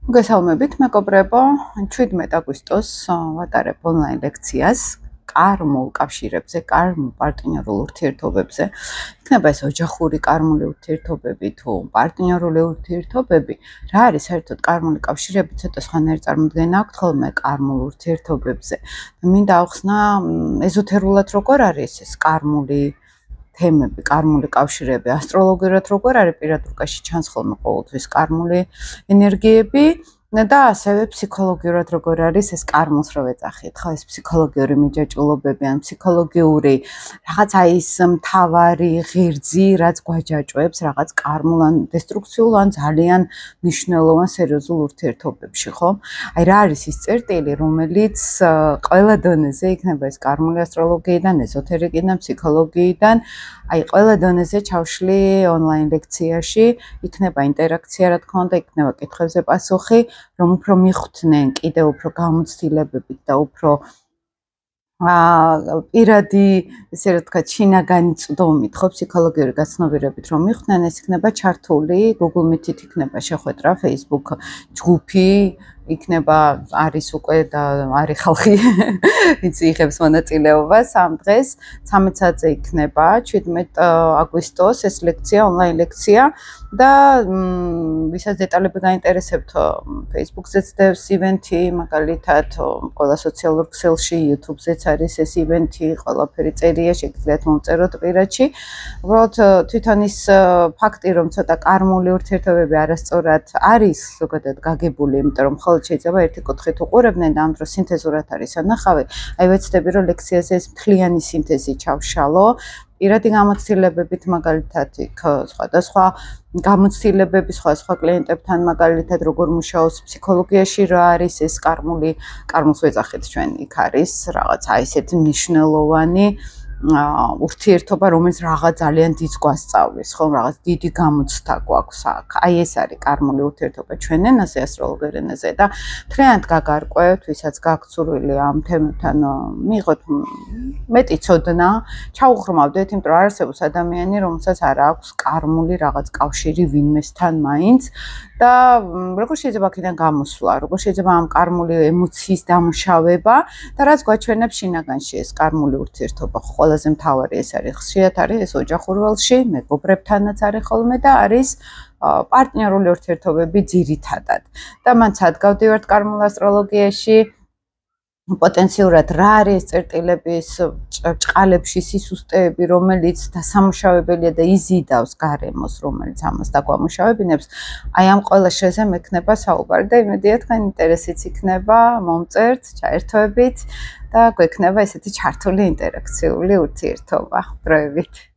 მოგესალმებით, მეგობრებო, 17 აგვისტოს ვატარებ ონლაინ ლექციას კარმულ კავშირებზე, კარმულ პარტნიორულ ურთიერთობებზე. იქნება ეს ოჯახური კარმული ურთიერთობები თუ პარტნიორული ურთიერთობები. რა არის საერთოდ კარმული კავშირები? ცოტა სხვანაირი წარმოდგენა აქვს ხოლმე კარმულ ურთიერთობებზე. მინდა ავხსნა ეზოთერულად როგორ არის ეს კარმული თემები, კარმული კავშირები, ასტროლოგიურად როგორ არის პირადურკაში ჩანს ხოლმე ყოველთვის კარმული ენერგიები და ასევე ფსიქოლოგიურად როგორ არის ეს კარმულს რო ვეძახით, ხო ეს ფსიქოლოგიური მიჯაჭვულობები ან ფსიქოლოგიური რაღაც აი ის მთავარი ღერძი, რაც გვაჯაჭვებს რაღაც კარმულ ან დესტრუქციულ ან ძალიან მნიშვნელოვან სერიოზულ ურთიერთობებში, ხო? აი რა არის ის წერტილი, რომელიც ყველა დონეზე იქნება ეს კარმული ასტროლოგიიდან, ეზოთერიკიდან, ფსიქოლოგიიდან, აი ყველა დონეზე ჩავშლი ონლაინ ლექციაში, იქნება ინტერაქცია, რა თქმა უნდა, იქნება კითხვებზე პასუხი, რომ უფრო მიხვდნენ კიდევ უფრო გამოცდილებებით და უფრო პირადი, ესე რა თქვა, შინაგანი წვდომით, ხო, ფსიქოლოგიური გაცნობიერებით რომ მიხვდნენ, ეს იქნება ჩართული, Google Meet-ით იქნება შეხვედრა, Facebook ჯგუფი, იქნება არის უკვე და არის ხალხი, ვინც იღებს მონაწილეობას ამ დღეს 13 საათზე იქნება 17 აგვისტოს ეს ლექცია, ონლაინ ლექცია და ვისაც დეტალები გაინტერესებთ, Facebook-ზეც დევს ივენთი, მაგალითად, ყველა სოციალურ ქსელში, YouTube-ზეც არის ეს ივენთი, ყველაფერი წერია, შეგიძლიათ მომწეროთ პირადში. უბრალოდ თვითონ ის ფაქტი, რომ ცოტა კარმული ურთიერთობები არასწორად არის ზოგადად გაგებული, იმიტომ რომ მხოლოდ შეიძლება ერთი კუთხით უყურებდნენ და ამ დროს სინთეზურად არის ანახავი. აი ვეცდები რომ ლექციაზე ეს მთლიანი სინთეზი ჩავშალო. პირადი გამოცდილებებით მაგალითად იქ სხვადასხვა გამოცდილებები სხვა კლიენტებთან მაგალითად როგორ მუშაობს ფსიქოლოგიაში რა არის ეს კარმულს ვეძახით ჩვენ იქ არის რაღაც აი ესეთი მნიშვნელოვანი ურთიერთობა, რომელიც რაღაც ძალიან დიდს გვასწავლის, ხო, რაღაც დიდი გამოცდა გვაქვს აქ. აი ეს არის კარმული ურთიერთობა ჩვენ ენაზე, ასტროლოგიურ ენაზე და მთლიანად გაგარკვევთ, ვისაც გაქვთ სურვილი ამ თემებთან მიიღოთ მეტი ცოდნა, ჩაუღრმავდეთ, იმიტომ რომ არსებობს ადამიანი, რომელსაც არ აქვს კარმული რაღაც კავშირი ვინმესთან მაინც და როგორ შეიძლება აქედან გამოსვლა, როგორ შეიძლება ამ კარმული ემოციის დამუშავება და რაც გვაჩვენებს შინაგანში ეს კარმული ურთიერთობა. ყველაზე მთავარი ეს არის, ხშირად არის ეს ოჯახურ ველში, მეგობრებთანაც არის ხოლმე და არის პარტნიორული ურთიერთობები ძირითადად. და მან სადგავდივართ კარმულ ასტროლოგიაში პოტენციურად რა არის წერტილების ჭყალებში სისუსტეები, რომელიც დასამუშავებელია და იზიდავს გარემოს, რომელიც ამას დაგვამუშავებინებს. აი ამ ყველა შეზე მექნება საუბარი და იმედია თქვენ ინტერესიც იქნება, მომწერთ, ჩაერთვებით და გვექნება ესეთი ჩართული ინტერაქციული ურთიერთობა. დროებით.